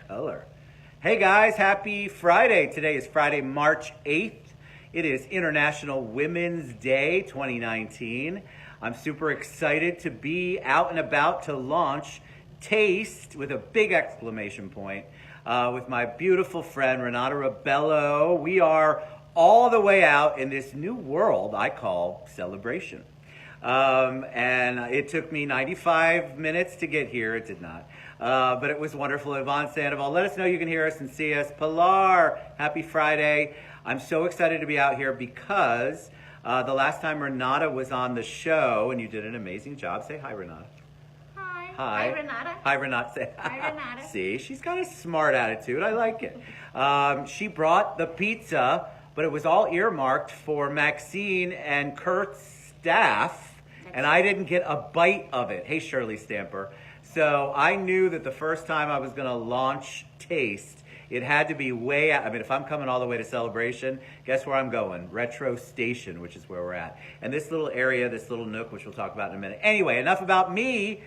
color. Hey guys, happy Friday. Today is Friday, March 8th. It is International Women's Day 2019. I'm super excited to be out and about to launch Taste with a big exclamation point with my beautiful friend Renata Rabello. We are all the way out in this new world I call celebration. And it took me 95 minutes to get here. It did not. But it was wonderful. Yvonne Sandoval, let us know you can hear us and see us. Pilar, happy Friday. I'm so excited to be out here because the last time Renata was on the show, and you did an amazing job. Say hi, Renata. Hi. Hi. Hi, Renata. Hi, Renata. Say hi, Renata. See, she's got a smart attitude. I like it. She brought the pizza, but it was all earmarked for Maxine and Kurt's staff, and I didn't get a bite of it. Hey, Shirley Stamper. So I knew that the first time I was going to launch Taste, it had to be way out. I mean, if I'm coming all the way to Celebration, guess where I'm going? Retro Station, which is where we're at. And this little area, this little nook, which we'll talk about in a minute. Anyway, enough about me.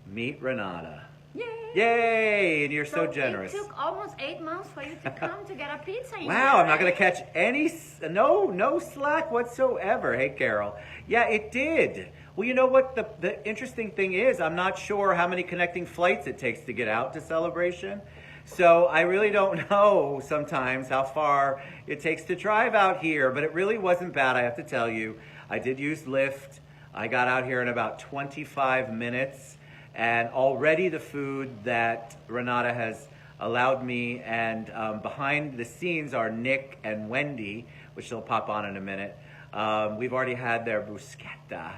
Meet Renata. Yay! Yay! And you're so generous. It took almost 8 months for you to come to get a pizza. Wow, I'm not going to catch any, no slack whatsoever. Hey, Carol. Yeah, it did. Well, you know what the interesting thing is? I'm not sure how many connecting flights it takes to get out to Celebration. So I really don't know sometimes how far it takes to drive out here, but it really wasn't bad, I have to tell you. I did use Lyft. I got out here in about 25 minutes, and already the food that Renata has allowed me, and behind the scenes are Nick and Wendy, which they'll pop on in a minute. We've already had their bruschetta,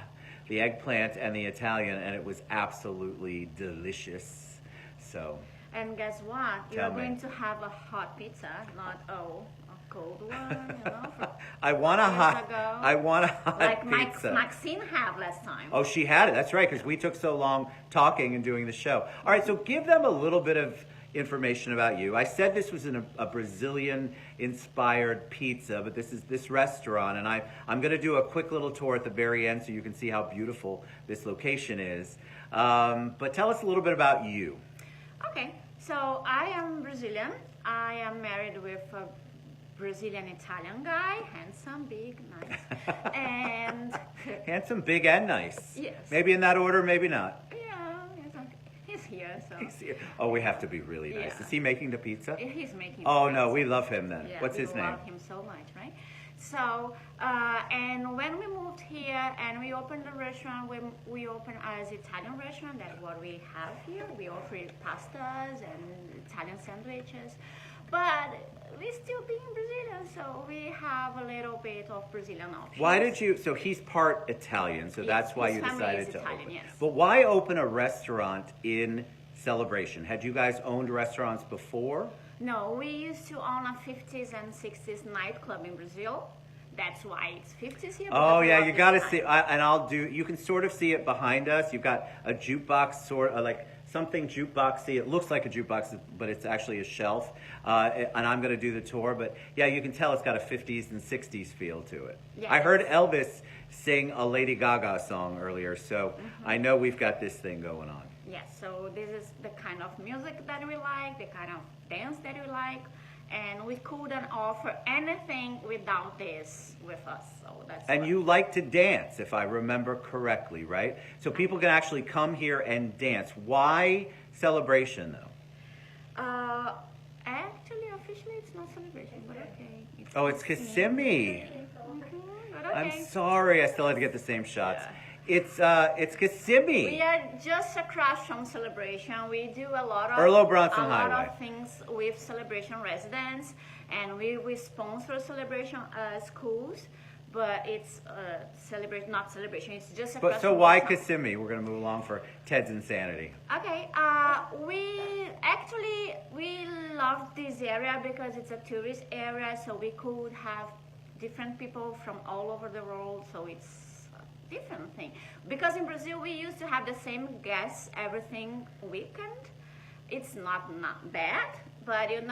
the eggplant and the Italian, and it was absolutely delicious. So. And guess what? You're going to have a hot pizza, not a cold one. You know, I want a hot like pizza. Like Maxine had last time. Oh, she had it. That's right, because we took so long talking and doing the show. All right, so give them a little bit of information about you. I said this was a Brazilian-inspired pizza, but this is this restaurant, and I'm going to do a quick little tour at the very end so you can see how beautiful this location is. But tell us a little bit about you. Okay, so I am Brazilian. I am married with a Brazilian-Italian guy, handsome, big, nice, and... Handsome, big, and nice. Yes. Maybe in that order, maybe not. He's here, so... He's here. Oh, we have to be really nice. Yeah. Is he making the pizza? He's making the pizza. No, we love him then. Yeah, What's his name? We love him so much, right? So, and when we moved here and we opened the restaurant, we opened as Italian restaurant. That's what we have here. We offer pastas and Italian sandwiches. But we still being Brazilian, so we have a little bit of Brazilian options. Why did you, so he's part Italian, so that's why you decided to open. Yes. But why open a restaurant in Celebration? Had you guys owned restaurants before? No, we used to own a 50s and 60s nightclub in Brazil. That's why it's 50s here. Oh yeah, you got to see, you can sort of see it behind us. You've got a jukebox, sort of like something jukeboxy. It looks like a jukebox, but it's actually a shelf. And I'm going to do the tour, but yeah, you can tell it's got a 50s and 60s feel to it. Yes. I heard Elvis sing a Lady Gaga song earlier, so I know we've got this thing going on. Yes, so this is the kind of music that we like, the kind of dance that we like, and we couldn't offer anything without this with us. So that's and you like to dance, if I remember correctly, right? So people can actually come here and dance. Why Celebration, though? Actually, officially, it's not Celebration, but okay. It's Kissimmee. But okay. I'm sorry, I still had to get the same shots. Yeah. It's Kissimmee. We are just across from Celebration. We do a lot of Highway. Things with Celebration residents, and we sponsor Celebration schools. But it's not Celebration. It's just across. But so why Kissimmee? We're going to move along for Ted's Insanity. Okay. We love this area because it's a tourist area, so we could have different people from all over the world. So it's different thing, because in Brazil we used to have the same guests everything weekend. It's not bad, but you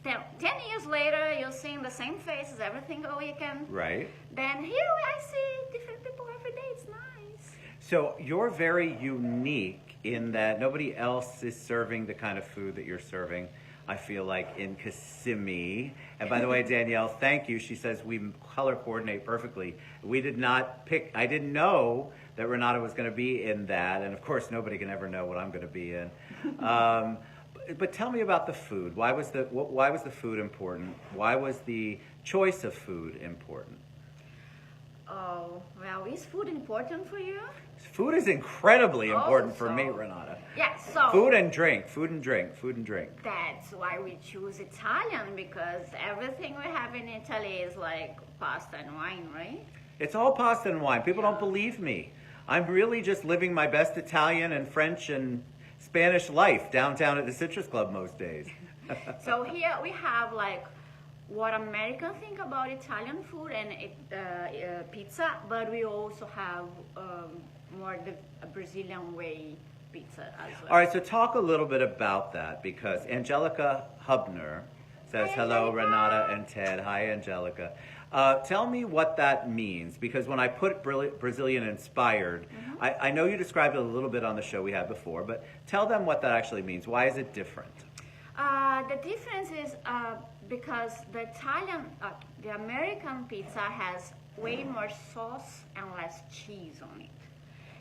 10 years later you're seeing the same faces every single weekend. Right. Then here I see different people every day. It's nice. So you're very unique in that nobody else is serving the kind of food that you're serving. I feel like in Kissimmee. And by the way, Danielle, thank you. She says we color coordinate perfectly. We did not pick, I didn't know that Renata was going to be in that. And of course, nobody can ever know what I'm going to be in. But tell me about the food. Why was the food important? Why was the choice of food important? Oh, well, is food important for you? Food is incredibly important for me, Renata. Yeah, so... Food and drink, food and drink, food and drink. That's why we choose Italian, because everything we have in Italy is like pasta and wine, right? It's all pasta and wine. People don't believe me. I'm really just living my best Italian and French and Spanish life downtown at the Citrus Club most days. So here we have like what Americans think about Italian food and pizza, but we also have more the Brazilian way pizza as well. All right, so talk a little bit about that, because Angelica Hubner says, Hi, hello, Angelica. Renata and Ted. Hi, Angelica. Tell me what that means, because when I put Brazilian inspired, I know you described it a little bit on the show we had before, but tell them what that actually means. Why is it different? The difference is because the American pizza has way more sauce and less cheese on it.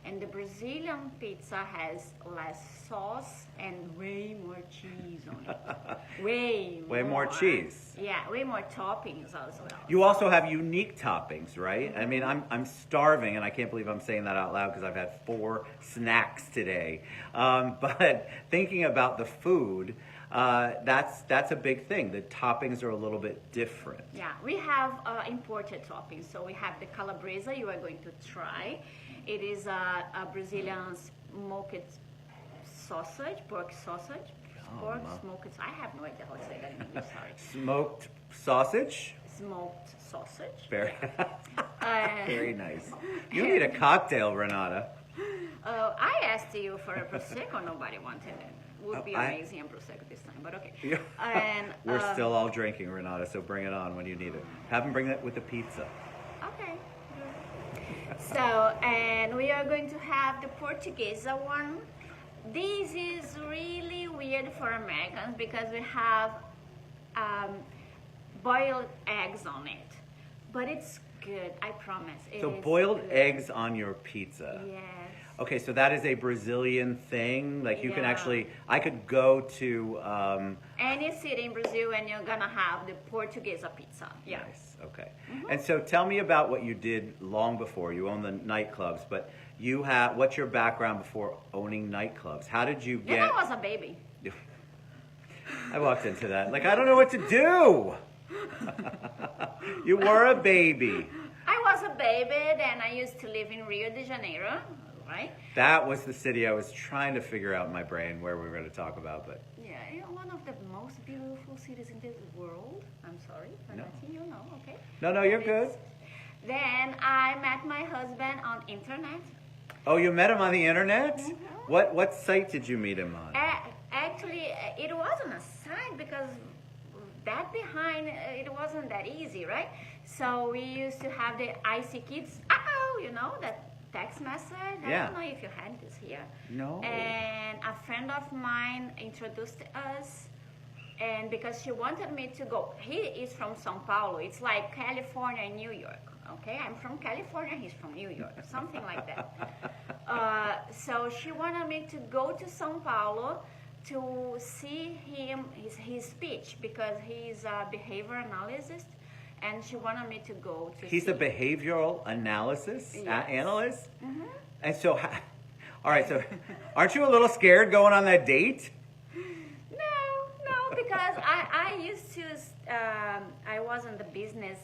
And the Brazilian pizza has less sauce and way more cheese on it. Way more cheese. Yeah, way more toppings as well. You also have unique toppings, right? I mean, I'm starving, and I can't believe I'm saying that out loud because I've had 4 snacks today. But thinking about the food, that's a big thing. The toppings are a little bit different. Yeah, we have imported toppings. So we have the calabresa you are going to try. It is a Brazilian smoked sausage, pork sausage. Pork smoked, I have no idea how to say that in English, sorry. Smoked sausage? Smoked sausage. Very, very nice. You need a cocktail, Renata. I asked you for a Prosecco, nobody wanted it. Would be amazing in Prosecco this time, but okay. Yeah. And, We're still all drinking, Renata, so bring it on when you need it. Have them bring that with the pizza. Okay. So, and we are going to have the Portuguesa one. This is really weird for Americans because we have boiled eggs on it. But it's good, I promise. So boiled eggs on your pizza. Yes. Okay, so that is a Brazilian thing. Like you can actually, I could go to any city in Brazil and you're gonna have the Portuguesa pizza. Yeah. Nice. Okay. And so tell me about what you did long before. You own the nightclubs, but you have, what's your background before owning nightclubs? How did you get? Yeah, I was a baby. I walked into that like I don't know what to do. You were a baby. I was a baby, then I used to live in Rio de Janeiro, right? That was the city I was trying to figure out in my brain where we were going to talk about, but yeah, one of the most beautiful cities in this world. I'm sorry for letting you know, okay? No, you're good. Then I met my husband on internet. Oh, you met him on the internet? What site did you meet him on? Actually, it wasn't a site because that behind, it wasn't that easy, right? So we used to have the IC Kids, you know, that text message. I don't know if you had this here. No. And a friend of mine introduced us, and because she wanted me to go. He is from São Paulo. It's like California and New York. Okay, I'm from California, he's from New York, something like that. So she wanted me to go to São Paulo to see his speech because he's a behavior analyst, and she wanted me to go to He's see a behavioral analysis analyst? And so, all right, so aren't you a little scared going on that date? No, because I used to, I was in the business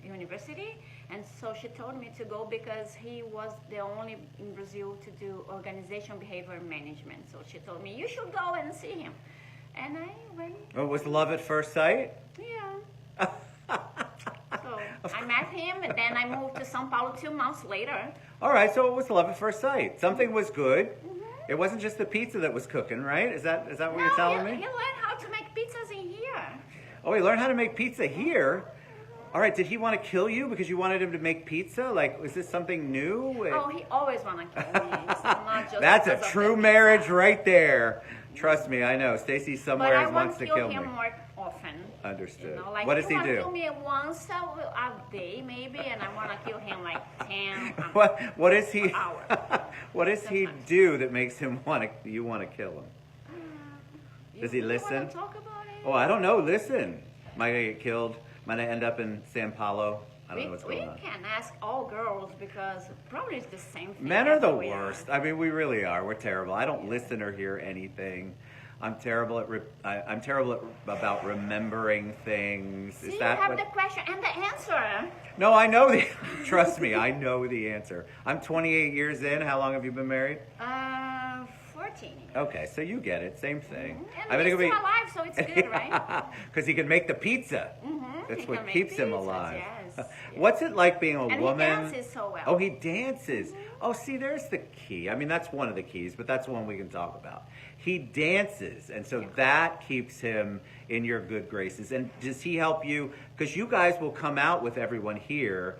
university, and so she told me to go because he was the only in Brazil to do organization behavior management. So she told me, you should go and see him. And I went. Oh, was love at first sight? Yeah. So I met him, and then I moved to São Paulo 2 months later. All right, so it was love at first sight. Something was good. It wasn't just the pizza that was cooking, right? Is that what you're telling me? He learned how to make pizzas in here. Oh, he learned how to make pizza here? All right, did he want to kill you because you wanted him to make pizza? Like, was this something new? Oh, he always wanted to kill me. It's not just That's a because of true the marriage pizza. right there. Trust me, I know. Stacy But somewhere I wants want to to kill kill me. him more often. Understood. You know, like What does he want to do? kill me once a day maybe, and I want to kill him like 10 What does he hours. what does he Sometimes. do that makes him you want to kill him? Does he You listen? want to talk about it? Oh, I don't know. Listen. Might I get killed? Might I end up in San Paulo? I don't know what's we going on. can ask all girls because probably it's the same thing. Men are the everywhere. worst. I mean, we really are. We're terrible. I don't listen or hear anything. I'm terrible at about remembering things. See, Is you that have what? the question and the answer. No, I know the. Trust me, I know the answer. I'm 28 years in. How long have you been married? 14. Okay, so you get it. Same thing. And he's still alive, so it's good, right? Because he can make the pizza. That's He what can make keeps him pizzas, alive. yes, What's it like being a And woman? he dances so well. Oh, he dances. Oh, see, there's the key. I mean, that's one of the keys, but that's one we can talk about. He dances, and so that keeps him in your good graces. And does he help you? Because you guys will come out with everyone here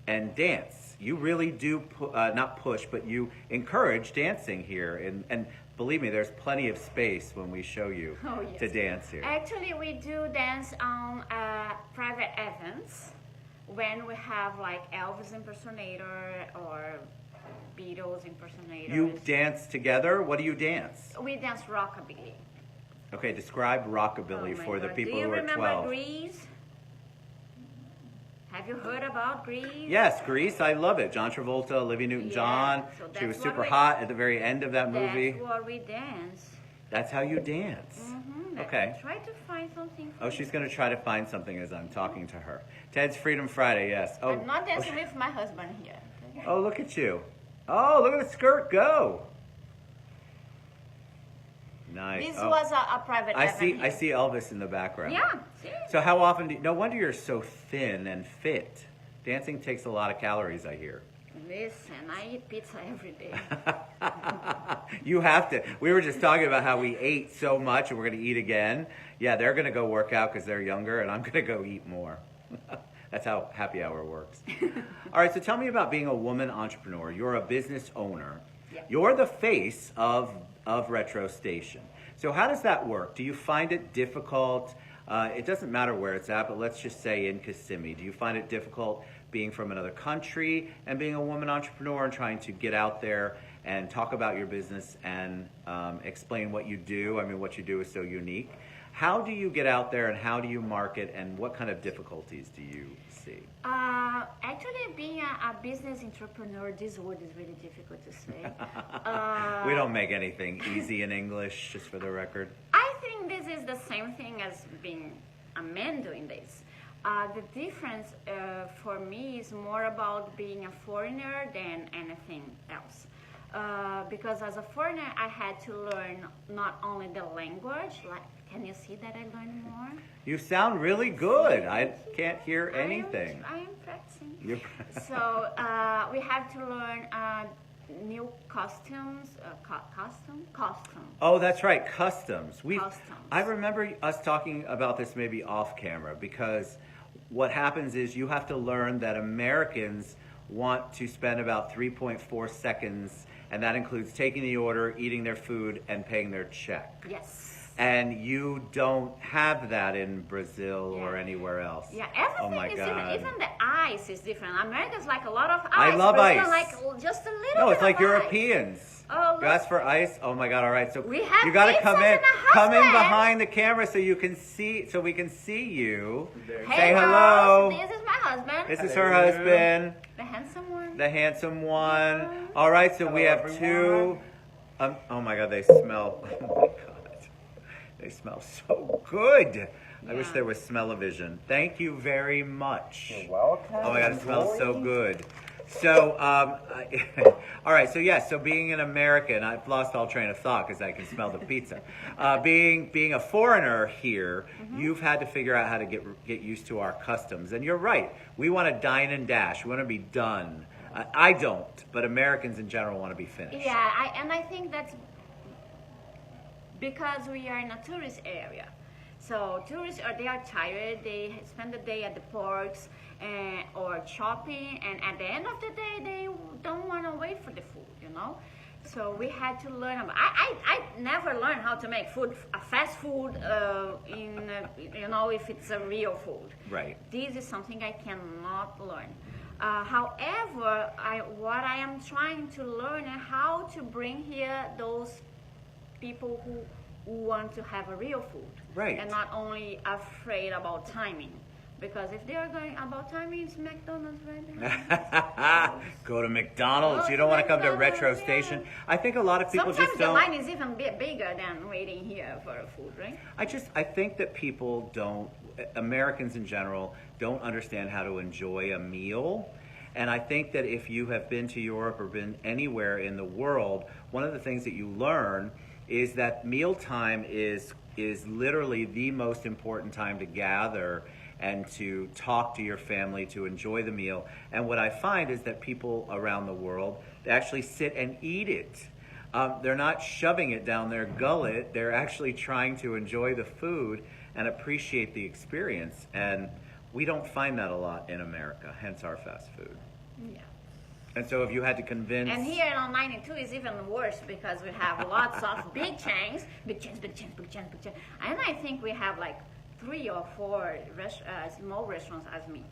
and dance. You really do, not push, but you encourage dancing here. And believe me, there's plenty of space when we show you to dance here. Actually, we do dance on private events when we have like Elvis impersonator or Beatles impersonators. You dance together? What do you dance? We dance rockabilly. Okay, describe rockabilly Oh my for the God. people Do you who are remember 12. Grease? Have you heard about Grease? Yes, Grease, I love it. John Travolta, Olivia Newton-John. Yeah, so She was that's what super we- hot at the very end of that movie. That's what we dance. That's how you dance. Okay. Try to find something. Oh, she's going to try to find something as I'm talking to her. Ted's Freedom Friday, yes. Oh, I'm not dancing with my husband here. Okay? oh, look at you. Oh, look at the skirt go. Nice. This Oh, was a private I event. see. here. I see Elvis in the background. Yeah. See? So how often do no wonder you're so thin and fit. Dancing takes a lot of calories, I hear. Listen, I eat pizza every day. You have to. We were just talking about how we ate so much and we're going to eat again. Yeah, they're going to go work out because they're younger, and I'm going to go eat more. That's how happy hour works. All right, so tell me about being a woman entrepreneur. You're a business owner. Yeah. You're the face of Retro Station. So how does that work? Do you find it difficult? It doesn't matter where it's at, but let's just say in Kissimmee. Do you find it difficult being from another country and being a woman entrepreneur and trying to get out there and talk about your business and explain what you do? I mean, what you do is so unique. How do you get out there and how do you market and what kind of difficulties do you see? Actually, being a business entrepreneur, this word is really difficult to say. We don't make anything easy in English, just for the record. I think this is the same thing as being a man doing this. The difference for me is more about being a foreigner than anything else. Because as a foreigner, I had to learn not only the language, like, can you see that I learned more? You sound really good. I can't hear anything. I am practicing. You're- So we have to learn new costumes, costume. Oh, that's right, customs. Customs. I remember us talking about this maybe off camera because what happens is you have to learn that Americans want to spend about 3.4 seconds, and that includes taking the order, eating their food, and paying their check. Yes. And you don't have that in Brazil or Yeah. anywhere else. Yeah, everything Oh my is God. different. Even the ice is different. America's like a lot of ice. I love Brazil, ice. like just a little No, bit it's like of ice. Europeans. Oh, You ask for ice. Oh my God! All right, so We have you got to pizzas come in, and a come in husband. behind the camera so you can see, so we can see you. Hey, Say girls, hello. This is my husband. This is her husband, The handsome one. the handsome one. All right, so we have two. Oh my God, they smell. Oh my God, they smell so good. I wish Yeah. there was smell-o-vision. Thank you very much. You're welcome. Oh my God, it smells so Enjoy. good. So, all right. So yes. So being an American, I've lost all train of thought because I can smell the pizza. Being a foreigner here, you've had to figure out how to get used to our customs. And you're right. We want to dine and dash. We want to be done. I don't, but Americans in general want to be finished. Yeah, and I think that's because we are in a tourist area. So tourists they are tired. They spend the day at the parks or shopping, and at the end of the day, they don't want to wait for the food. So we had to learn about. I never learned how to make food, a fast food, if it's a real food. Right. This is something I cannot learn. However, what I am trying to learn is how to bring here those people who want to have a real food. Right. And not only afraid about timing. Because if they are going about timing, it's McDonald's right there. Go to McDonald's. You don't want to come to Retro Station. I think a lot of people Sometimes just don't. the line is even bigger than waiting here for a food, right? I think that people don't, Americans in general, don't understand how to enjoy a meal. And I think that if you have been to Europe or been anywhere in the world, one of the things that you learn is that mealtime is literally the most important time to gather and to talk to your family, to enjoy the meal. And what I find is that people around the world, they actually sit and eat it. They're not shoving it down their gullet. They're actually trying to enjoy the food and appreciate the experience. And we don't find that a lot in America, hence our fast food. Yeah. And so if you had to convince... And here on 92 is even worse because we have lots of big chains. And I think we have like 3 or 4 small restaurants as me.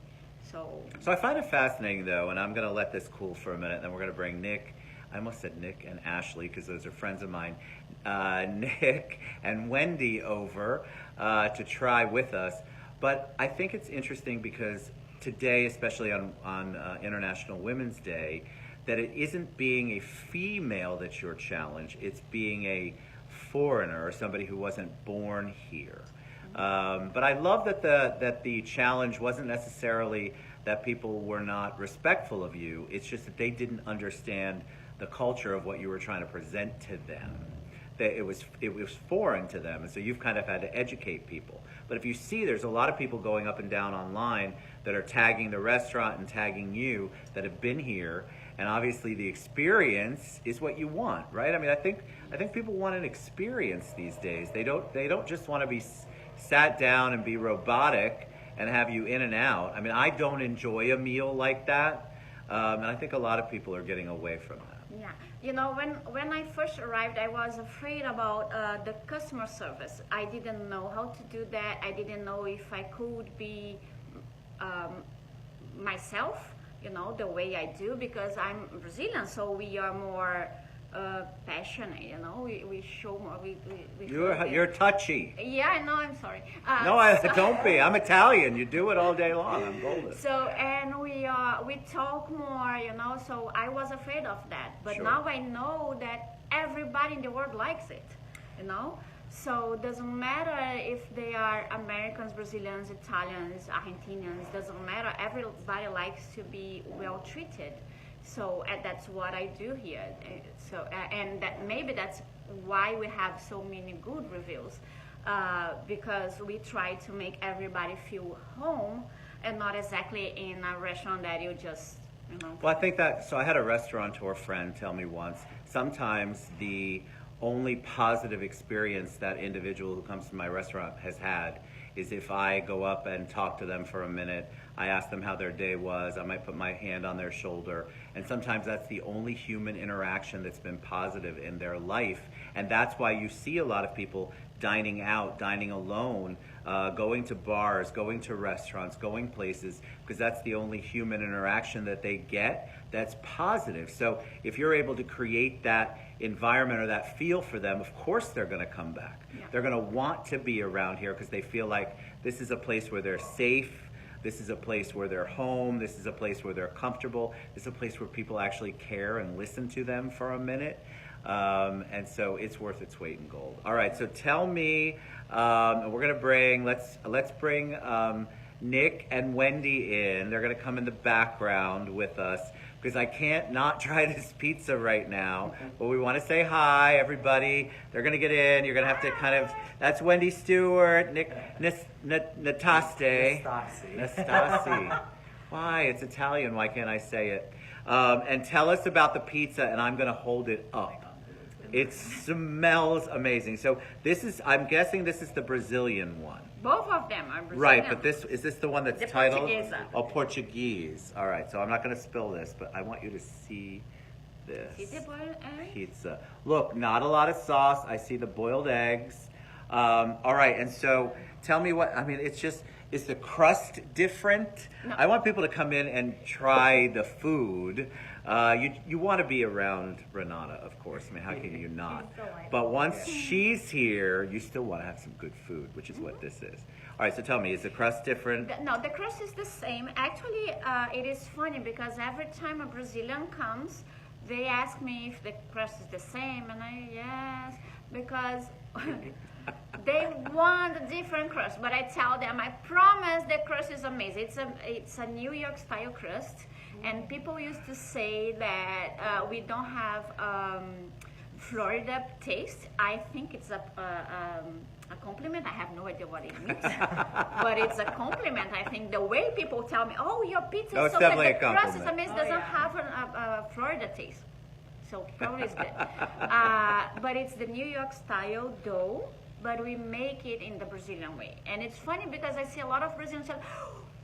So I find it fascinating though, and I'm going to let this cool for a minute, and then we're going to bring Nick, I almost said Nick and Ashley because those are friends of mine, Nick and Wendy over to try with us. But I think it's interesting because today, especially on International Women's Day, that it isn't being a female that's your challenge, it's being a foreigner or somebody who wasn't born here. But I love that the challenge wasn't necessarily that people were not respectful of you. It's just that they didn't understand the culture of what you were trying to present to them. That it was foreign to them, and so you've kind of had to educate people. But if you see, there's a lot of people going up and down online that are tagging the restaurant and tagging you that have been here, and obviously the experience is what you want, right? I mean, I think people want an experience these days. They don't just want to be sat down and be robotic and have you in and out. I mean, I don't enjoy a meal like that, and I think a lot of people are getting away from that. yeah, when I first arrived, I was afraid about the customer service. I didn't know how to do that. I didn't know if I could be myself, the way I do, because I'm Brazilian, so we are more passionate, we show more. You're touchy. Yeah, I know. I'm sorry. Don't be. I'm Italian. You do it all day long. I'm golden. So and we talk more, So I was afraid of that, but Sure. now I know that everybody in the world likes it, So it doesn't matter if they are Americans, Brazilians, Italians, Argentinians. Doesn't matter. Everybody likes to be well treated. So that's what I do here. So and maybe that's why we have so many good reviews, because we try to make everybody feel home and not exactly in a restaurant that you just Well, I think that. So I had a restaurateur friend tell me once. Sometimes the only positive experience that individual who comes to my restaurant has had is if I go up and talk to them for a minute. I ask them how their day was. I might put my hand on their shoulder. And sometimes that's the only human interaction that's been positive in their life. And that's why you see a lot of people dining out, dining alone, going to bars, going to restaurants, going places, because that's the only human interaction that they get that's positive. So if you're able to create that environment or that feel for them, of course they're going to come back. Yeah. They're going to want to be around here because they feel like this is a place where they're safe. This is a place where they're home. This is a place where they're comfortable. This is a place where people actually care and listen to them for a minute. And so it's worth its weight in gold. All right, so tell me, we're going to bring, let's bring Nick and Wendy in. They're going to come in the background with us because I can't not try this pizza right now. But we want to say hi, everybody. They're going to get in. You're going to have to kind of, that's Wendy Stewart, Nick Nataste. Nastasi. Why? It's Italian. Why can't I say it? And tell us about the pizza, and I'm going to hold it up. It smells amazing. So this is, I'm guessing this is the Brazilian one. Both of them are Brazilian. Right, but is this the one that's The titled? Portuguesa. Oh, Portuguese. All right, so I'm not going to spill this, but I want you to see this See the boiled egg? pizza. Look, not a lot of sauce. I see the boiled eggs. All right, and so tell me what, I mean, it's just, is the crust different? No. I want people to come in and try the food. You want to be around Renata, of course. I mean, how can you not? But once she's here, you still want to have some good food, which is what this is. All right, so tell me, is the crust different? No, the crust is the same. Actually, it is funny because every time a Brazilian comes, they ask me if the crust is the same, and yes, because they want a different crust. But I tell them, I promise the crust is amazing. It's a New York style crust, and people used to say that we don't have Florida taste. I think it's a compliment. I have no idea what it means, but it's a compliment. I think the way people tell me, "Oh, your pizza is so good. The crust is amazing. Doesn't have a Florida taste." So probably it's good. But it's the New York style dough, but we make it in the Brazilian way. And it's funny because I see a lot of Brazilians say,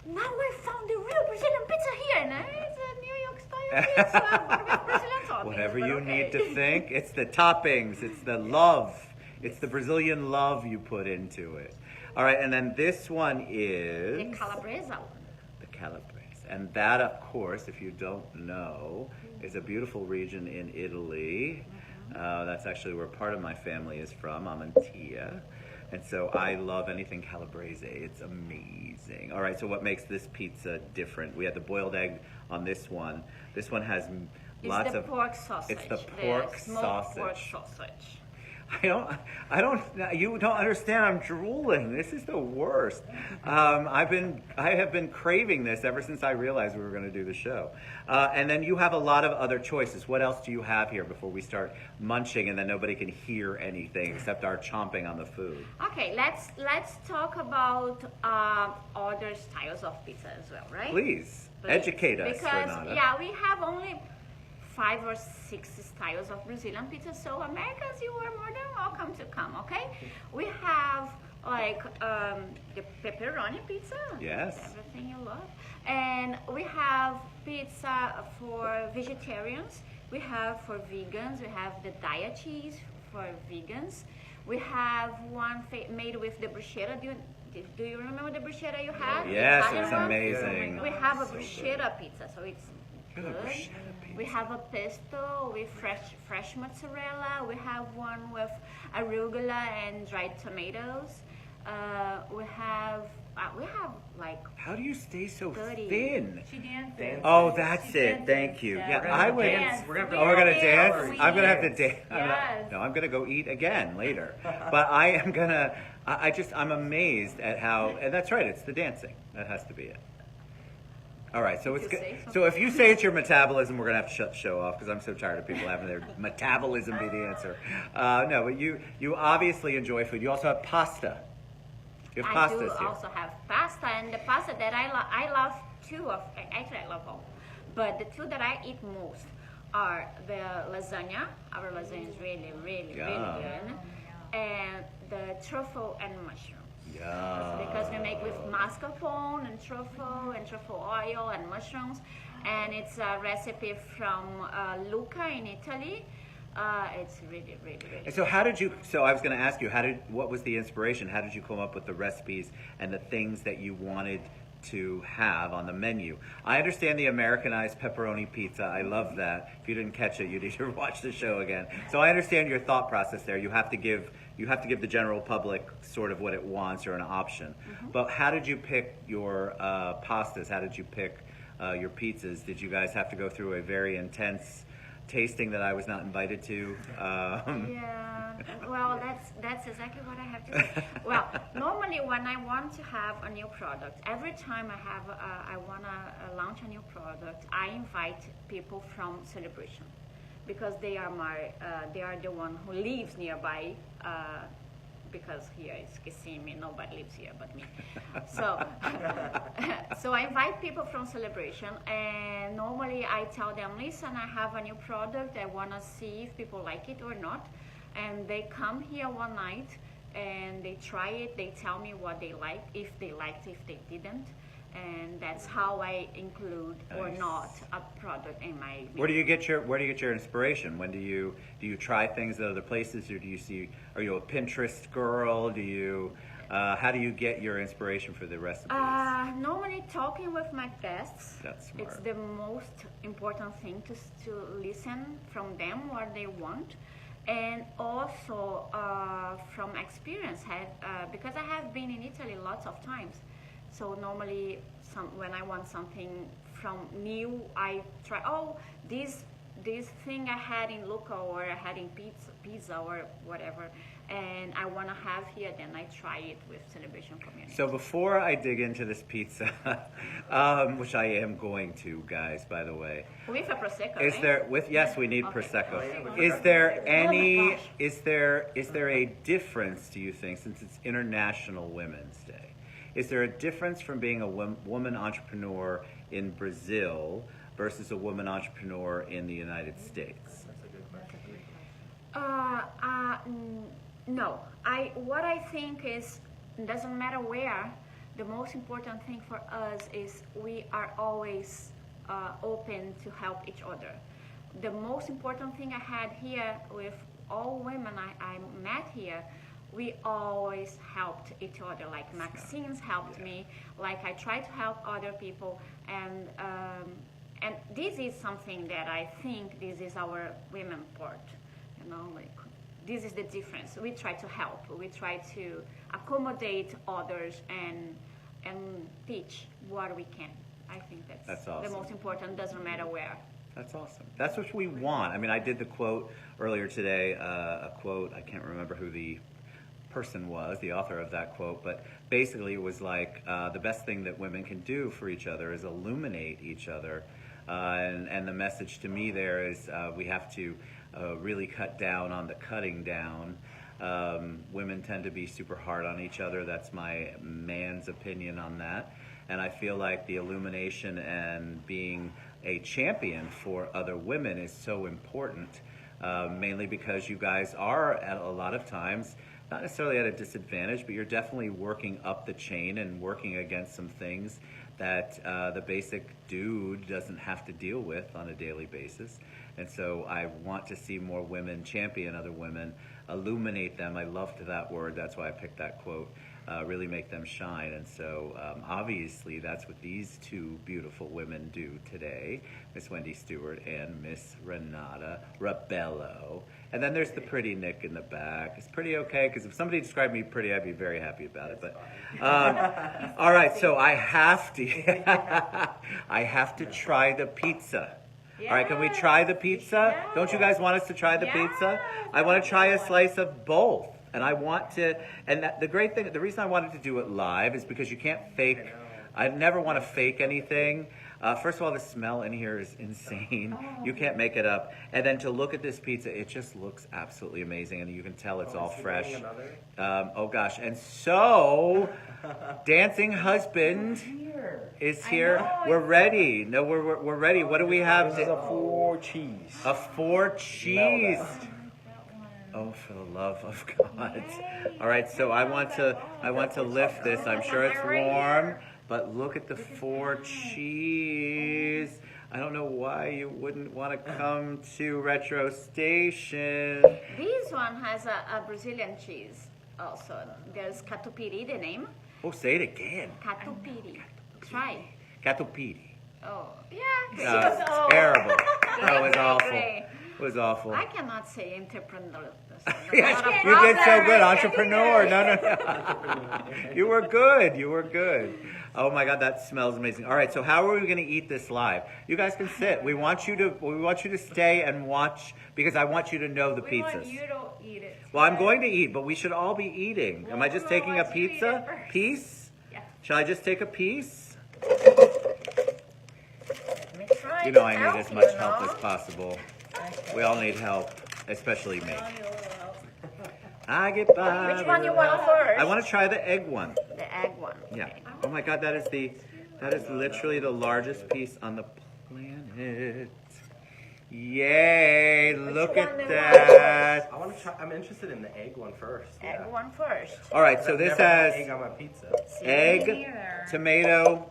now I found the real Brazilian pizza here. And it's a New York style pizza. What about Brazilian toppings? Whatever you need to think. It's the toppings. It's the love. It's the Brazilian love you put into it. All right, and then this one is... The calabresa one. The calabresa. And that, of course, if you don't know, is a beautiful region in Italy. That's actually where part of my family is from, Amantia. And so I love anything calabrese. It's amazing. All right, so what makes this pizza different? We had the boiled egg on this one. This one has lots of... It's the pork sausage. It's the pork sausage. Pork sausage. I don't, you don't understand, I'm drooling. This is the worst. I have been craving this ever since I realized we were going to do the show. And then you have a lot of other choices. What else do you have here before we start munching and then nobody can hear anything except our chomping on the food? Okay, let's talk about other styles of pizza as well, right? Please, educate us, because, Renata. yeah, we have only 5 or 6 styles of Brazilian pizza, so Americans, you are more than welcome to come, okay? We have like the pepperoni pizza. Yes. Everything you love. And we have pizza for vegetarians. We have for vegans. We have the diet cheese for vegans. We have one made with the bruschetta. Do you remember the bruschetta you had? Yes, it's amazing. We have a bruschetta pizza, so it's good. We have a pesto with fresh mozzarella. We have one with arugula and dried tomatoes. We have like. How do you stay so 30. thin? She dances. Oh, that's it. Thank you. Yeah, Yeah, I went. dance. We're gonna Oh, we're gonna dance. We I'm gonna have to dance. dance. Yes. No, I'm gonna go eat again later. But I am gonna. I'm amazed at how. And that's right. It's the dancing. That has to be it. All right, so it's good. So if you say it's your metabolism, we're gonna have to shut the show off because I'm so tired of people having their metabolism be the answer. No, but you obviously enjoy food. You also have pasta. You have I pastas do here. also have pasta, and the pasta that I love two of. Actually, I love all, but the two that I eat most are the lasagna. Our lasagna is really Yum. good, and the truffle and mushroom. Yeah. Because we make with mascarpone and truffle oil and mushrooms, and it's a recipe from Lucca in Italy. It's really And so how did you, so I was going to ask you, what was the inspiration? How did you come up with the recipes and the things that you wanted to have on the menu? I understand the Americanized pepperoni pizza. I love that. If you didn't catch it, you need to watch the show again. So I understand your thought process there. You have to give the general public sort of what it wants or an option. Mm-hmm. But how did you pick your pastas? How did you pick your pizzas? Did you guys have to go through a very intense tasting that I was not invited to? Yeah, well, that's exactly what I have to say. Well, normally when I want to have a new product, every time I want to launch a new product, I invite people from Celebration because they are the one who lives nearby. Because here it's Kissimmee, nobody lives here but me. So, so I invite people from Celebration, and normally I tell them, listen, I have a new product, I want to see if people like it or not. And they come here one night, and they try it, they tell me what they like, if they liked, if they didn't. and that's how I include or Nice. not a product in my video. Where do you get your inspiration? When do you try things at other places, or are you a Pinterest girl? How do you get your inspiration for the recipes? Normally talking with my guests. That's smart. It's the most important thing to listen from them what they want, and also from experience. Because I have been in Italy lots of times, so normally when I want something from new, I try. Oh, this thing I had in Lucca or I had in pizza or whatever, and I want to have here, then I try it with Celebration Community. So before I dig into this pizza, which I am going to, guys, by the way, With a prosecco, is right? there yes, we need Okay. prosecco. Oh, Is there any my gosh. is there a difference, do you think, since it's International Women's Day? Is there a difference from being a woman entrepreneur in Brazil versus a woman entrepreneur in the United States? That's a good question. No. What I think is, it doesn't matter where, the most important thing for us is we are always open to help each other. The most important thing I had here with all women I met here, we always helped each other. Like Maxine's helped me, like I try to help other people, and this is something that I think this is our women part, like this is the difference. We try to help, we try to accommodate others and teach what we can. I think that's awesome. the most important, doesn't matter where. That's awesome. That's what we want. I mean, I did the quote earlier today, a quote, I can't remember who the person was, the author of that quote, but basically it was like the best thing that women can do for each other is illuminate each other. And the message to me there is we have to really cut down on the cutting down. Women tend to be super hard on each other. That's my man's opinion on that. And I feel like the illumination and being a champion for other women is so important, mainly because you guys are at a lot of times not necessarily at a disadvantage, but you're definitely working up the chain and working against some things that the basic dude doesn't have to deal with on a daily basis. And so I want to see more women champion other women, illuminate them. I loved that word. That's why I picked that quote. Really make them shine. And so obviously that's what these two beautiful women do today, Miss Wendy Stewart and Miss Renata Rabello. And then there's the pretty Nick in the back. It's pretty okay, because if somebody described me pretty, I'd be very happy about it. But all right, so I have to try the pizza. All right, can we try the pizza? Yes. Don't you guys want us to try the pizza? I want to try a slice of both. And I want to, the great thing, the reason I wanted to do it live is because you can't fake, I never want to fake anything. First of all, the smell in here is insane. You can't make it up. And then to look at this pizza, it just looks absolutely amazing. And you can tell it's all fresh. Oh gosh. And so, Dancing Husband is here. We're ready. No, we're ready. What do we have? This is a 4 cheese. A 4 cheese. Oh, for the love of God. All right, so I want to lift this. I'm sure it's warm, but look at the 4 cheese. I don't know why you wouldn't want to come to Retro Station. This one has a Brazilian cheese also. There's catupiry, the name. Oh, say it again. Catupiry. Try. Catupiry. Oh, yeah. No, it's terrible. That was awful. Great. It was awful. I cannot say entrepreneur. Yes, you did so good, entrepreneur. No. You were good. You were good. Oh my God, that smells amazing. All right, so how are we going to eat this live? You guys can sit. We want you to stay and watch, because I want you to know the pizzas. We want you to eat it. Well, I'm going to eat, but we should all be eating. Am I just taking a pizza piece? Yeah. Shall I just take a piece? Let me try You know to I need help as much you, help no? as possible. We all need help, especially me. I get by. Which one you want first? I want to try the egg one. The egg one. Yeah. Okay. Oh my God, that is literally the largest piece on the planet. Yay! Look at that. I want to try. I'm interested in the egg one first. Egg one first. All right, so this Never had has egg on my pizza. egg, Here. tomato,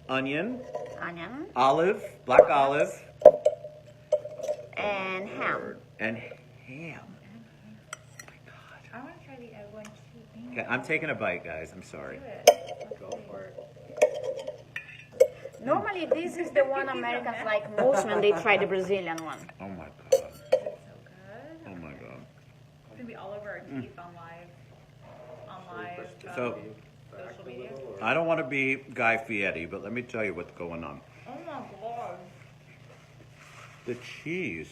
onion, onion, olive, black olive, and ham. and ham. I want to try the egg one too. Okay, I'm taking a bite, guys. I'm sorry. Do it. Go for it. Normally, this is the one Americans like most when they try the Brazilian one. Oh my god. It's so good. Oh my god. It's gonna be all over our teeth on live So- social media. I don't want to be Guy Fieri, but let me tell you what's going on. Oh my god. The cheese,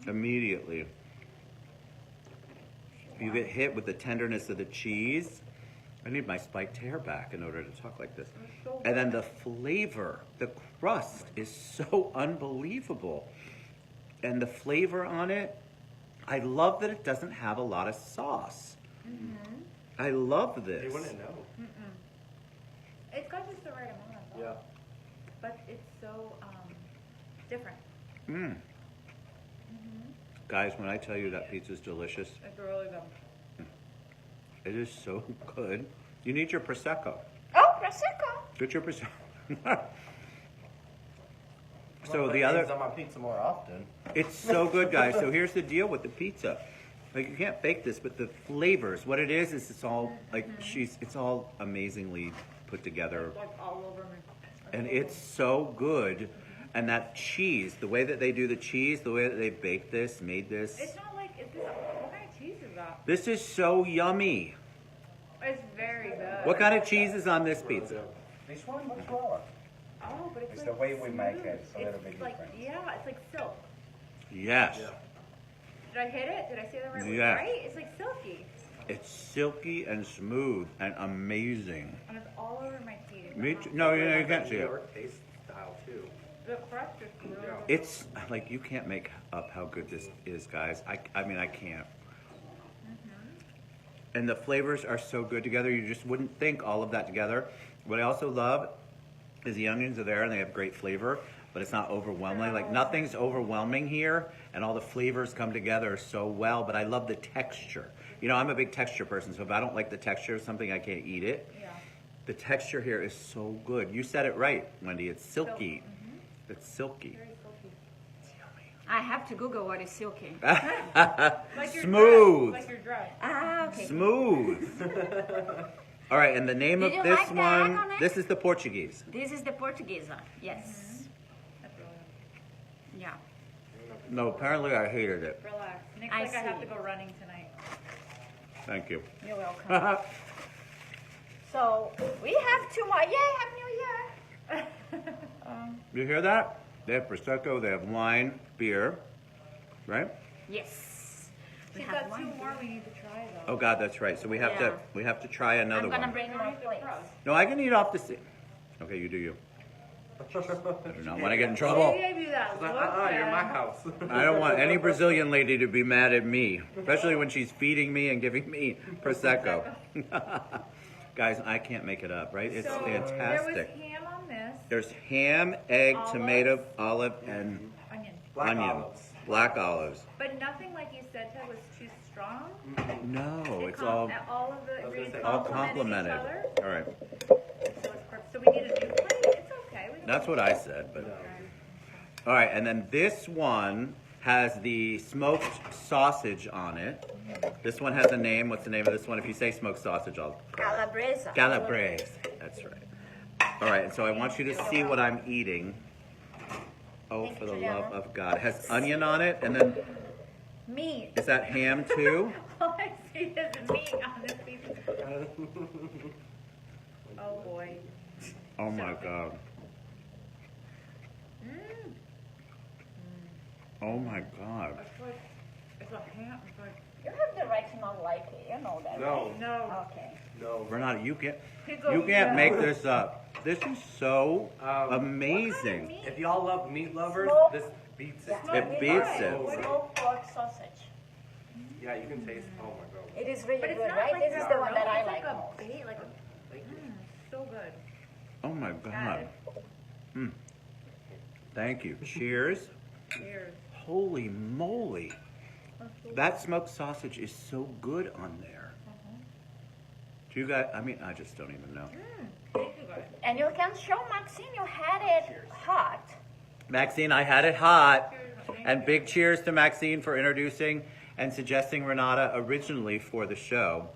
immediately, you get hit with the tenderness of the cheese. I need my spiked hair back in order to talk like this. And then the flavor, the crust is so unbelievable. And the flavor on it, I love that it doesn't have a lot of sauce. I love They this. wouldn't know. It's got just the right amount of salt, Yeah. but it's so different. Mm. Guys, when I tell you that pizza's delicious, It's really good. it is so good. You need your Prosecco. Oh, prosecco. Get your Prosecco. So So put the other, eggs on my pizza more often. it's so good, guys. So here's the deal with the pizza. Like, you can't fake this, but the flavors, what it is it's all like it's all amazingly put together, Like all over me. and it's so good. And that cheese, the way that they do the cheese, the way that they baked this, made this, It's not like it's this. What kind of cheese is that? this is so yummy. It's very good. What kind of cheese is on this pizza? This one looks raw. Oh, but it's It's like the way we make smooth. it, it's a little bit like, different. yeah, it's like silk. Yes. Did I hit it? Did I say that right? Yeah. Right? It's like silky, It's silky and smooth and amazing. and it's all over my teeth. Me too. No, you can't see New it. York taste style too. The crust is really Yeah. good. It's like you can't make up how good this is, guys. I mean, I can't. And the flavors are so good together. You just wouldn't think all of that together. What I also love is the onions are there and they have great flavor, but it's not overwhelming. Like, nothing's overwhelming here, and all the flavors come together so well. But I love the texture. You know, I'm a big texture person, so if I don't like the texture of something, I can't eat it. Yeah. The texture here is so good. You said it right, Wendy. It's silky. It's silky. Very silky. I have to Google what is silky. Like your Smooth. dress. Like your dress. Ah, okay. Smooth. All right, and the name Did of you this like the one, egg on it? this is the Portuguese. This is the Portuguese one. Yes. That's really good. Yeah. No, apparently I hated it. Relax. Nick's I like, I have see. to go running tonight. Thank you. You're welcome. So we have 2 more. Yay! Happy New Year. You hear that? They have Prosecco, they have wine, beer, right? Yes. We She's have got 2 one. more we need to try though. Oh God, that's right. So we have Yeah. to try another I'm gonna one. bring more plates. No, I can eat off the seat. Okay, you do you. I do not want to get in She trouble. gave you that look. You're in my man. house. I don't want any Brazilian lady to be mad at me, especially when she's feeding me and giving me Prosecco. Guys, I can't make it up, right? It's So, fantastic. There was ham on this. There's ham, egg, Olives. tomato, olive, and Onion. Black onion. olives. Black olives. But nothing like you said, Ted, was too strong. No, It it's com- all all of the gonna ingredients say, all complemented complimented. each other. All right, So it's perfect. So we need a new plate. It's okay. We can that's what I said. But all right, and then this one has the smoked sausage on it. This one has a name. What's the name of this one? If you say smoked sausage, I'll Calabresa. Calabrese. That's right. All right, and so I want you to see what I'm eating. Oh, Thank for you, the Juliana. love of God. It has onion on it, and then meat. is that ham too? All I see is meat on this piece. Oh boy. Oh my God. Oh my God. It's like it's a ham. It's like You have the right to not like it. You know that. No, no. Right? Okay. no. Renata, you can't Pickle, you can't yeah. make this up. This is so Um, amazing. meat? If y'all love meat lovers, Smoke. this beats it. Yeah. It beats it. Smoked pork sausage. Yeah, you can taste. Oh my god. It is really But it's good, not right? like This is the one that I it's like like most. a bait, like a so good. Oh my God. Got Thank you. Cheers. Cheers. Holy moly. That smoked sausage is so good on there. Do you guys, I mean, I just don't even know. Thank you good. And you can show Maxine you had it hot. Maxine, I had it hot. And big cheers to Maxine for introducing and suggesting Renata originally for the show.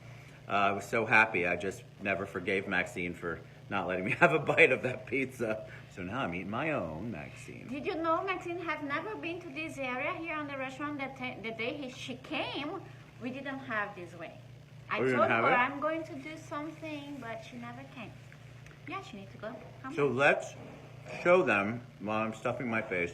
I was so happy. I just never forgave Maxine for not letting me have a bite of that pizza. So now I'm eating my own, Maxine. Did you know Maxine have never been to this area here on the restaurant? The day she came, we didn't have this way. I Oh, you told didn't have her it? I'm going to do something, but she never came. Yeah, she needs to go. Come So on. let's show them, while I'm stuffing my face,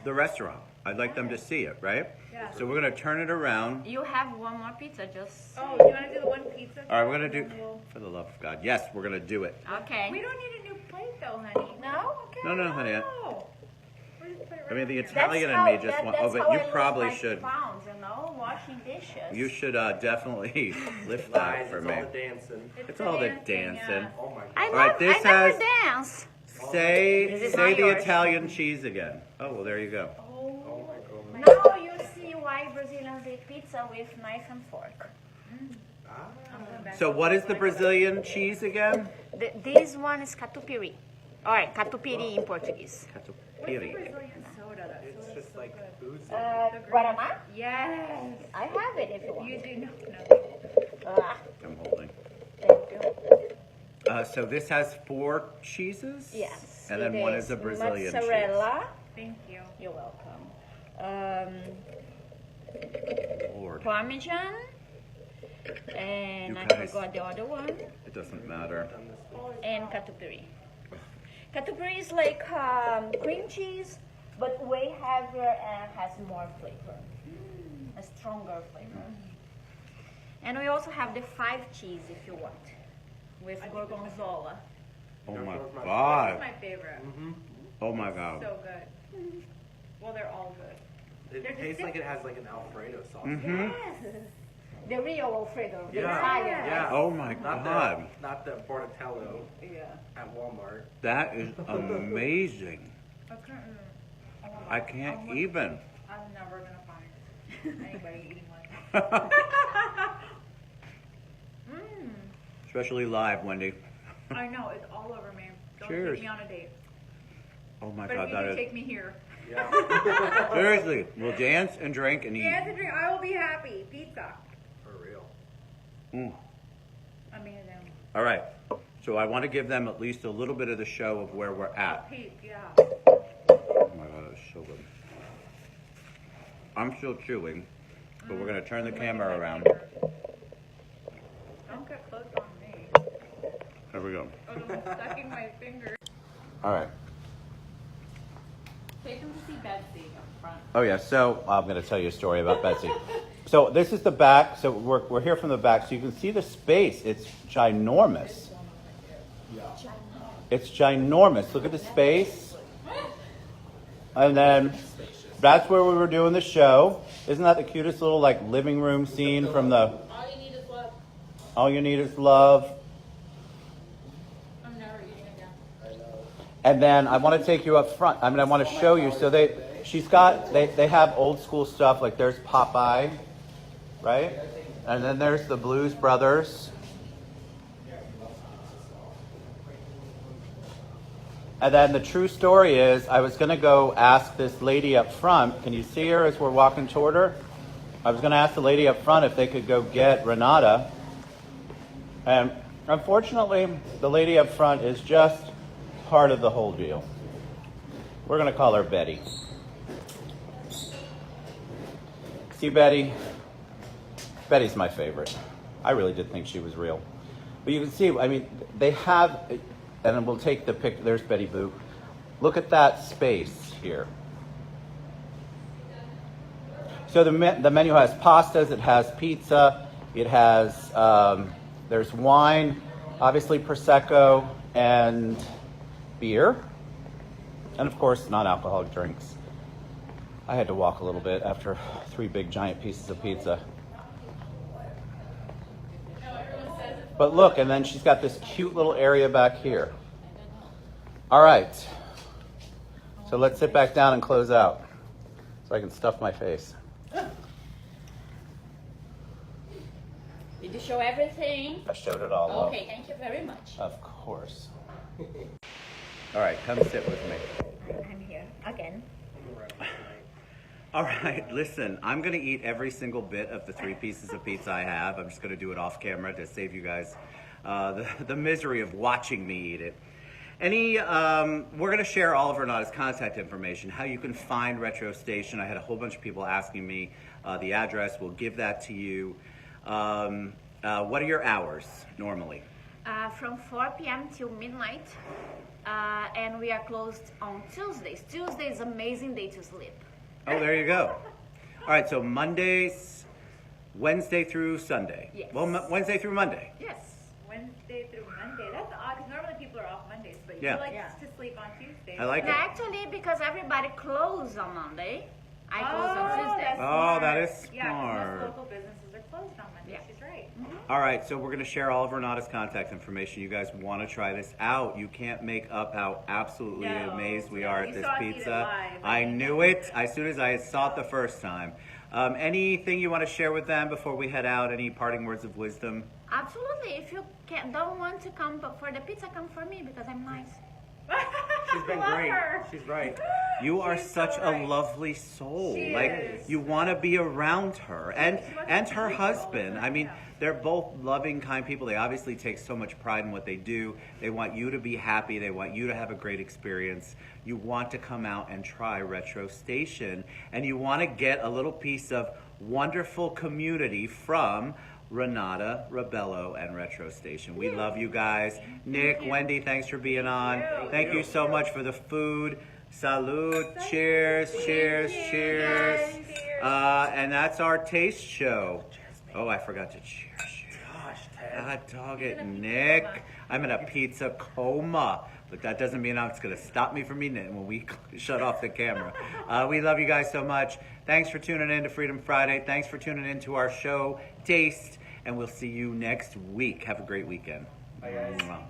the restaurant. I'd like them to see it, right? Yeah. So we're going to turn it around. You have one more pizza, just... Oh, do you want to do the one pizza? All right, we're going to And do, then we'll- for the love of God. Yes, we're going to do it. Okay. We don't need a new plate though, honey. No? Okay. No, honey. No. We'll just put it I mean, right the here. Italian in me just want. Oh, but you probably should. Pounds, you know, washing dishes. You should definitely lift Lies, that for it's me. all the dancing. It's all the dancing. yeah. Oh my I god. All right, love, this I never has- dance. Say This is say not the yours. Italian cheese again. Oh well, there you go. Oh my god. Now you see why Brazilians eat pizza with knife and fork. Ah. I'm going back So to what is the like- Brazilian cheese again? This one is catupiry. All right, catupiry in Portuguese. What's the Catupiry. Brazilian soda? That It's soda's just so like good. oozing. Guaraná? Yes. I have it if you want. You do know. Ah, I'm holding. thank you. So this has 4 cheeses. Yes. And then it one is a Brazilian mozzarella. Thank you. You're welcome. cheese. Lord, Parmesan. And You I guys- forgot the other one. it doesn't matter. Done this one. And catupiry. Catupiry is like cream cheese, but way heavier and has more flavor. A stronger flavor. And we also have the 5 cheese if you want, with gorgonzola. Oh my That's my- That's God. my favorite. Oh my God. So good. Well, they're all good. It They're just tastes like it has like an Alfredo sauce. Mhm. The real Alfredo, the Yeah. Italian. Yeah. Oh my Not God. not the Bortatello Yeah. at Walmart. That is amazing. Okay. I can't even. I'm never gonna find anybody eating like that. Mmm. Especially live, Wendy. I know, it's all over me. Don't Cheers. take me on a date. Oh my But God, if you that do is. take me here. Yeah. Seriously, we'll dance and drink and eat. Dance and drink, I will be happy. Pizza. For real. Mm. Amazing. All right. So I want to give them at least a little bit of the show of where we're A at. peek, yeah. Oh my God, that's so good. I'm still chewing, but we're going to turn the camera around. Don't get close on me. There we go. I was almost sucking my finger. All right. Take them to see Betsy up front. Oh yeah, so I'm going to tell you a story about Betsy. So this is the back. So we're here from the back, so you can see the space. It's ginormous. It's ginormous. Look at the space. And then that's where we were doing the show. Isn't that the cutest little like living room scene from the All you need is love. All You Need Is Love? I'm never eating again. And then I want to take you up front. I mean, I want to show you. So they have old school stuff. Like there's Popeye, right? And then there's the Blues Brothers. And then the true story is I was going to go ask this lady up front. Can you see her as we're walking toward her? I was going to ask the lady up front if they could go get Renata. And unfortunately, the lady up front is just part of the whole deal. We're going to call her Betty. See, Betty? Betty's my favorite. I really did think she was real. But you can see, I mean, they have, and then we'll take the picture. There's Betty Boop. Look at that space here. So the menu has pastas, it has pizza, it has, there's wine, obviously Prosecco, and beer, and of course non-alcoholic drinks. I had to walk a little bit after 3 big giant pieces of pizza. But look, and then she's got this cute little area back here. All right, so let's sit back down and close out so I can stuff my face. Did you show everything? I showed it all off. Okay, thank you very much. Of course. All right, come sit with me. I'm here again. All right, listen, I'm going to eat every single bit of the 3 pieces of pizza I have. I'm just going to do it off camera to save you guys the misery of watching me eat it. We're going to share all of Renata's contact information, how you can find Retro Station. I had a whole bunch of people asking me the address. We'll give that to you. What are your hours normally? From 4 p.m. till midnight, and we are closed on Tuesdays. Tuesday is an amazing day to sleep. Oh, there you go. All right, so Mondays, Wednesday through Sunday. Yes. Well, Wednesday through Monday. Yes. Wednesday through Monday. That's odd because normally people are off Mondays, but Yeah. you like to sleep on Tuesdays. I like And it. actually, because everybody closes on Monday, I close on Tuesday. that's Oh, that is Yeah, 'cause smart. most local businesses are closed on Monday. Yeah. She's right. All right, so we're going to share all of Renata's contact information. You guys want to try this out. You can't make up how absolutely No, amazed we no, are you at this saw us eat it pizza. live. I knew it as soon as I saw it the first time. Anything you want to share with them before we head out? Any parting words of wisdom? Absolutely. If you don't want to come for the pizza, come for me because I'm nice. She's been Love great. her. She's right. You are She's such so a right. lovely soul. She Like is. you want to be around her and She wants and to her be all the husband. time, I mean, yeah. they're both loving, kind people. They obviously take so much pride in what they do. They want you to be happy. They want you to have a great experience. You want to come out and try Retro Station, and you want to get a little piece of wonderful community from Renata Rabello and Retro Station. We love you guys. Nick, Wendy, thanks for being on. Thank you so much for the food. Salud. Cheers, cheers, cheers. And that's our taste show. Oh, I forgot to cheers. Gosh, Ted. God dog it, Nick. I'm in a pizza coma. But that doesn't mean it's going to stop me from eating it when we shut off the camera. We love you guys so much. Thanks for tuning in to Freedom Friday. Thanks for tuning in to our show, Taste. And we'll see you next week. Have a great weekend. Bye, guys. Mwah.